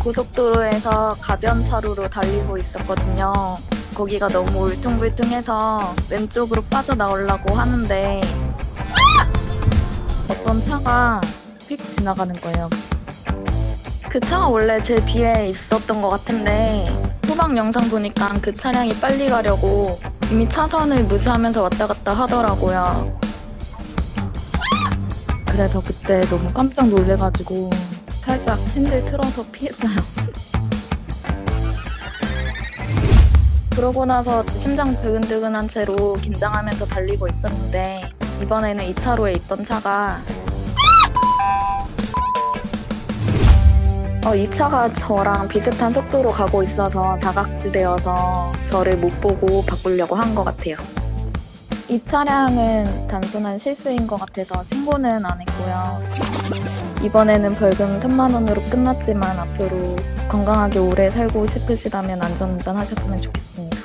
고속도로에서 가변차로로 달리고 있었거든요. 거기가 너무 울퉁불퉁해서 왼쪽으로 빠져나오려고 하는데 어떤 차가 휙 지나가는 거예요. 그 차가 원래 제 뒤에 있었던 것 같은데 후방 영상 보니까 그 차량이 빨리 가려고 이미 차선을 무시하면서 왔다 갔다 하더라고요. 그래서 그때 너무 깜짝 놀래가지고 살짝 핸들 틀어서 피했어요. 그러고 나서 심장 두근두근한 채로 긴장하면서 달리고 있었는데 이번에는 2차로에 있던 차가 이 차가 저랑 비슷한 속도로 가고 있어서 사각지대여서 저를 못 보고 바꾸려고 한 것 같아요. 이 차량은 단순한 실수인 것 같아서 신고는 안 했고요. 이번에는 벌금 3만 원으로 끝났지만 앞으로 건강하게 오래 살고 싶으시다면 안전운전 하셨으면 좋겠습니다.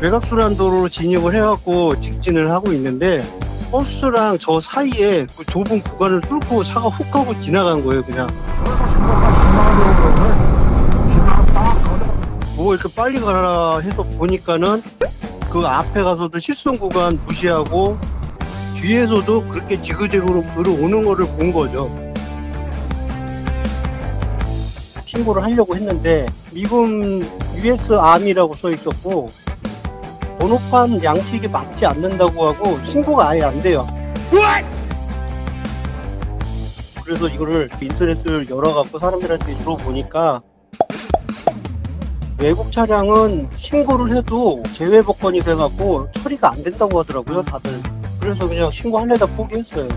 외곽순환 도로로 진입을 해갖고 직진을 하고 있는데 버스랑 저 사이에 그 좁은 구간을 뚫고 차가 훅 하고 지나간 거예요. 그냥 뭐 이렇게 빨리 가라 해서 보니까는 그 앞에 가서도 실선 구간 무시하고 뒤에서도 그렇게 지그재그로 들어오는 거를 본 거죠. 신고를 하려고 했는데 미군 US 아미라고 써 있었고 번호판 양식이 맞지 않는다고 하고 신고가 아예 안 돼요. 그래서 이거를 인터넷을 열어갖고 사람들한테 물어보니까 외국 차량은 신고를 해도 제외복권이 돼갖고 처리가 안 된다고 하더라고요, 다들. 그래서 그냥 신고하려다 포기했어요.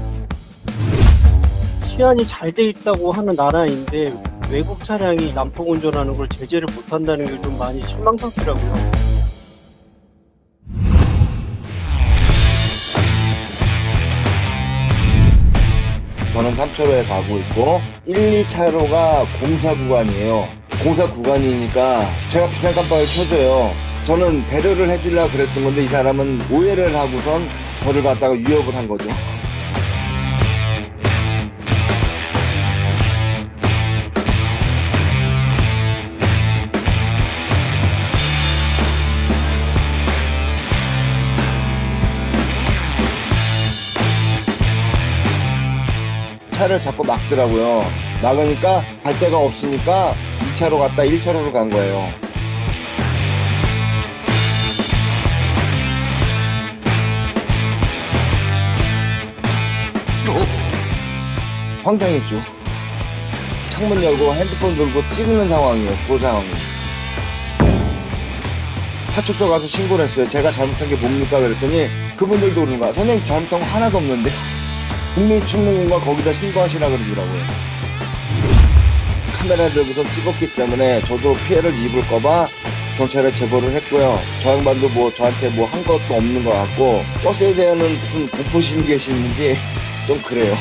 치안이 잘 돼 있다고 하는 나라인데 외국 차량이 난폭 운전하는 걸 제재를 못한다는 게 좀 많이 실망스럽더라고요. 저는 3차로에 가고 있고 1, 2차로가 공사 구간이에요. 공사 구간이니까 제가 비상 깜빡이를 켜줘요. 저는 배려를 해주려고 그랬던 건데 이 사람은 오해를 하고선 저를 갖다가 위협을 한 거죠. 차를 자꾸 막더라고요. 막으니까 갈 데가 없으니까 2차로 갔다 1차로로 간 거예요. 황당했죠. 창문 열고 핸드폰 들고 찍는 상황이에요. 그 상황이. 파출소 가서 신고를 했어요. 제가 잘못한 게 뭡니까? 그랬더니 그분들도 그러는 거야. 선생님 잘못한 거 하나도 없는데 국민 축구공과 거기다 신고하시라 그러더라고요. 카메라 들고서 찍었기 때문에 저도 피해를 입을까봐 경찰에 제보를 했고요. 저 양반도 뭐 저한테 뭐 한 것도 없는 것 같고 버스에 대한은 무슨 공포심이 계시는지 좀 그래요.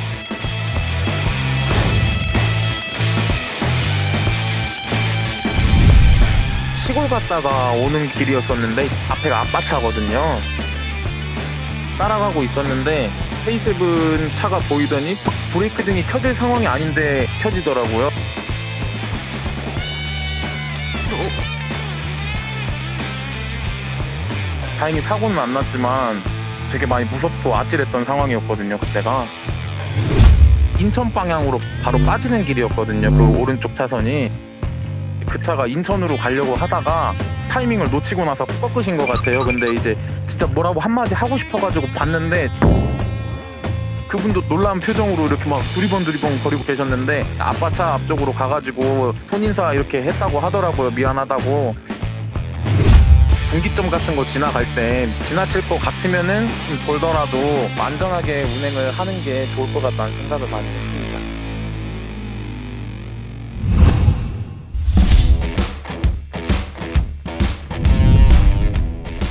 시골 갔다가 오는 길이었었는데 앞에가 아빠차거든요. 따라가고 있었는데 K7 차가 보이더니 브레이크 등이 켜질 상황이 아닌데 켜지더라고요. 다행히 사고는 안 났지만 되게 많이 무섭고 아찔했던 상황이었거든요. 그때가 인천 방향으로 바로 빠지는 길이었거든요. 그 오른쪽 차선이. 그 차가 인천으로 가려고 하다가 타이밍을 놓치고 나서 꺾으신 것 같아요. 근데 이제 진짜 뭐라고 한마디 하고 싶어가지고 봤는데 그분도 놀라운 표정으로 이렇게 막 두리번 거리고 계셨는데 아빠 차 앞쪽으로 가가지고 손인사 이렇게 했다고 하더라고요. 미안하다고. 분기점 같은 거 지나갈 때 지나칠 것 같으면은 좀 돌더라도 안전하게 운행을 하는 게 좋을 것 같다는 생각을 많이 했습니다.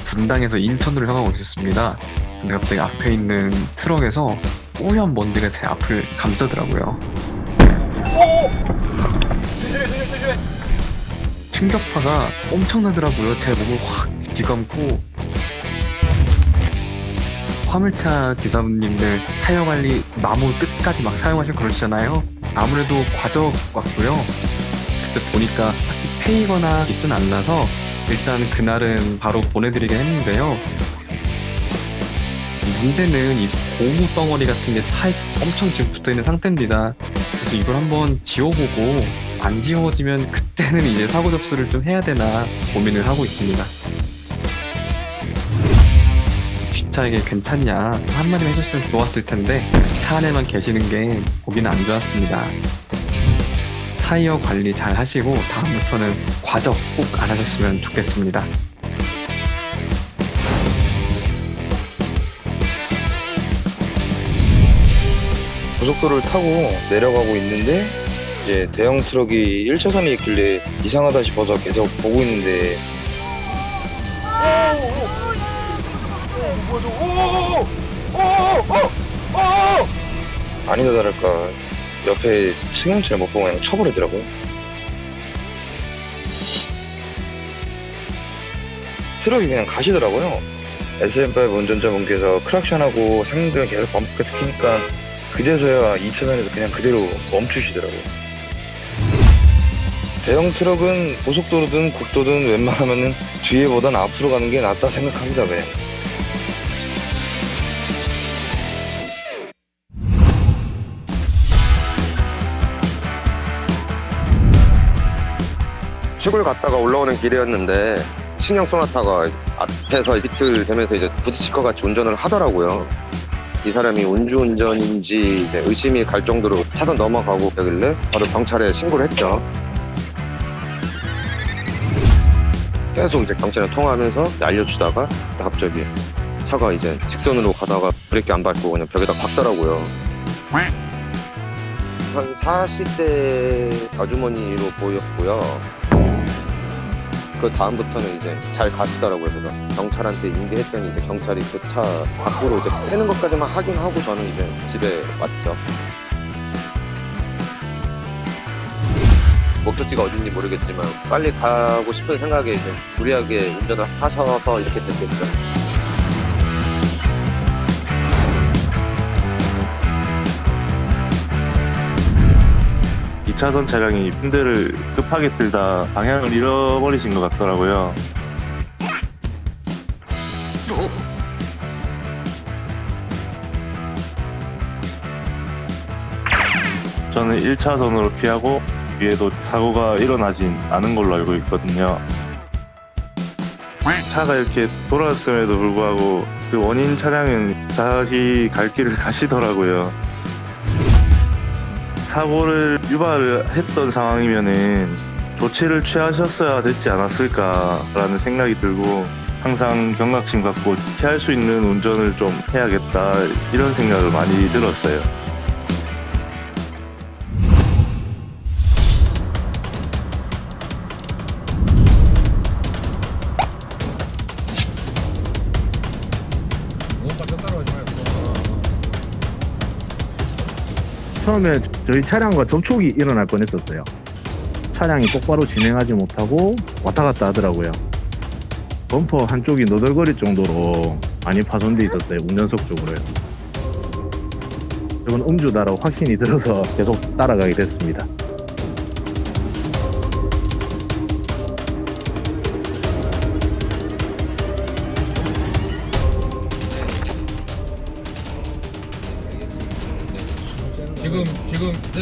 분당에서 인천으로 향하고 있었습니다. 근데 갑자기 앞에 있는 트럭에서 뿌연 먼지가 제 앞을 감싸더라고요. 충격파가 엄청나더라고요. 제 몸을 확 뒤감고 화물차 기사님들 타이어 관리 나무 끝까지 막 사용하시고 그러시잖아요. 아무래도 과적 같고요. 그때 보니까 딱히 페이거나 기스는 안 나서 일단 그날은 바로 보내드리긴 했는데요. 문제는 이 고무 덩어리 같은 게 차에 엄청 지금 붙어있는 상태입니다. 그래서 이걸 한번 지워보고 안 지워지면 그때는 이제 사고 접수를 좀 해야 되나 고민을 하고 있습니다. 뒷차에게 괜찮냐 한마디 해줬으면 좋았을 텐데 차 안에만 계시는 게 보기는 안 좋았습니다. 타이어 관리 잘 하시고 다음부터는 과적 꼭 안 하셨으면 좋겠습니다. 고속도로를 타고 내려가고 있는데 이제 대형 트럭이 1차선에 있길래 이상하다 싶어서 계속 보고 있는데 아니나 다를까 옆에 승용차를 못 보고 그냥 쳐버리더라고요. 트럭이 그냥 가시더라고요. SM5 운전자분께서 크락션하고 상등을 계속 범퍼 키니까 그제서야 2차선에서 그냥 그대로 멈추시더라고요. 대형 트럭은 고속도로든 국도든 웬만하면은 뒤에보단 앞으로 가는 게 낫다 생각합니다. 그냥. 시골 갔다가 올라오는 길이었는데 신형 소나타가 앞에서 비틀대면서 이제 부딪힐 것 같이 운전을 하더라고요. 이 사람이 음주운전인지 의심이 갈 정도로 차선 넘어가고 그러길래 바로 경찰에 신고를 했죠. 계속 이제 경찰에 통화하면서 알려주다가 갑자기 차가 이제 직선으로 가다가 브레이크 안 밟고 그냥 벽에다 박더라고요. 한 40대 아주머니로 보였고요. 그 다음부터는 이제 잘 가시더라고요. 그래서 경찰한테 인계했더니 이제 경찰이 그 차 밖으로 이제 빼는 것까지만 하긴 하고 저는 이제 집에 왔죠. 목적지가 어딘지 모르겠지만 빨리 가고 싶은 생각에 이제 무리하게 운전을 하셔서 이렇게 됐겠죠. 이 차선 차량이 핸들을 급하게 들다 방향을 잃어버리신 것 같더라고요. 저는 1차선으로 피하고 뒤에도 사고가 일어나진 않은 걸로 알고 있거든요. 차가 이렇게 돌아왔음에도 불구하고 그 원인 차량은 자기 갈 길을 가시더라고요. 사고를 유발을 했던 상황이면은 조치를 취하셨어야 됐지 않았을까라는 생각이 들고 항상 경각심 갖고 피할 수 있는 운전을 좀 해야겠다 이런 생각을 많이 들었어요. 처음에 저희 차량과 접촉이 일어날 뻔했었어요. 차량이 똑바로 진행하지 못하고 왔다 갔다 하더라고요. 범퍼 한쪽이 너덜거릴 정도로 많이 파손돼 있었어요. 운전석 쪽으로요. 저건 음주다라고 확신이 들어서 계속 따라가게 됐습니다.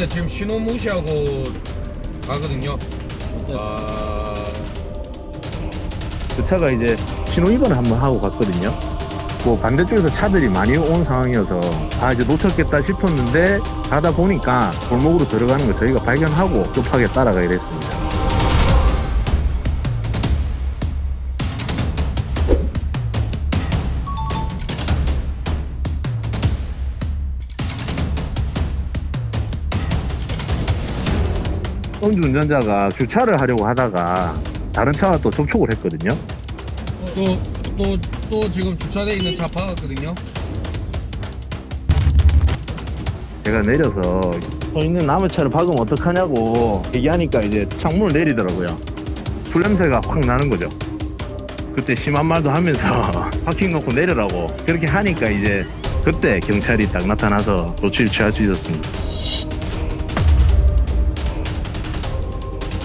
지금 신호 무시하고 가거든요. 그 차가 이제 신호 위반을 한번 하고 갔거든요. 그 반대쪽에서 차들이 많이 온 상황이어서 이제 놓쳤겠다 싶었는데 가다 보니까 골목으로 들어가는 걸 저희가 발견하고 급하게 따라가게 됐습니다. 음주운전자가 주차를 하려고 하다가 다른 차와 또 접촉을 했거든요. 또 지금 주차되어 있는 차 박았거든요. 제가 내려서 서 있는 남의 차를 박으면 어떡하냐고 얘기하니까 이제 창문을 내리더라고요. 불냄새가 확 나는 거죠. 그때 심한 말도 하면서 파킹 놓고 내려라고 그렇게 하니까 이제 그때 경찰이 딱 나타나서 조치를 취할 수 있었습니다.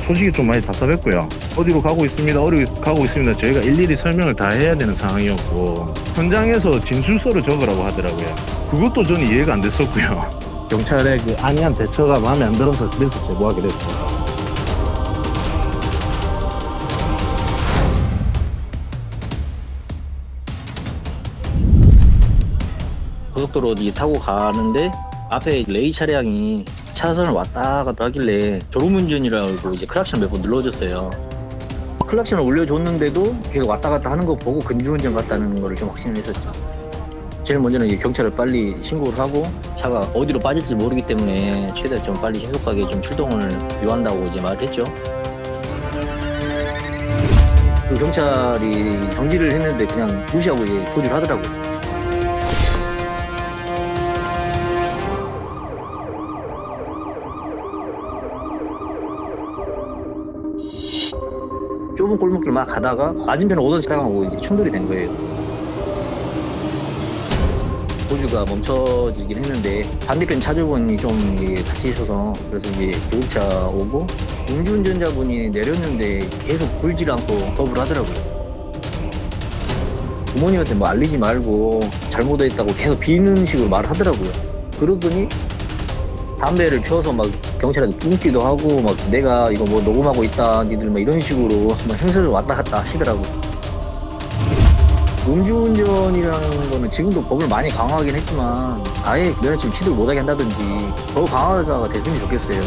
솔직히 좀 많이 답답했고요. 어디로 가고 있습니다. 어디로 가고 있습니다. 저희가 일일이 설명을 다 해야 되는 상황이었고 현장에서 진술서를 적으라고 하더라고요. 그것도 저는 이해가 안 됐었고요. 경찰의 그 안이한 대처가 마음에 안 들어서 그래서 제보하게 됐습니다. 고속도로 어디 타고 가는데 앞에 레이 차량이 차선을 왔다 갔다 하길래 졸음운전이라고 이제 클락션 몇 번 눌러줬어요. 클락션을 올려줬는데도 계속 왔다 갔다 하는 거 보고 근주운전 같다는 거를 좀 확신을 했었죠. 제일 먼저는 이제 경찰을 빨리 신고를 하고 차가 어디로 빠질지 모르기 때문에 최대한 좀 빨리 신속하게 좀 출동을 요한다고 이제 말을 했죠. 그 경찰이 정지를 했는데 그냥 무시하고 이제 도주를 하더라고요. 좁은 골목길 막 가다가 맞은편에 오던 차량하고 이제 충돌이 된 거예요. 도주가 멈춰지긴 했는데 반대편 차주분이 좀 같이 있어서 그래서 이제 구급차 오고 음주운전자분이 내렸는데 계속 굴질 않고 거부를 하더라고요. 부모님한테 뭐 알리지 말고 잘못했다고 계속 비는 식으로 말을 하더라고요. 그러더니 담배를 펴서 막 경찰한테 뿜기도 하고 막 내가 이거 뭐 녹음하고 있다 니들 막 이런 식으로 막 행세를 왔다 갔다 하시더라고요. 음주운전이라는 거는 지금도 법을 많이 강화하긴 했지만 아예 면허증 취득 못하게 한다든지 더 강화가 됐으면 좋겠어요.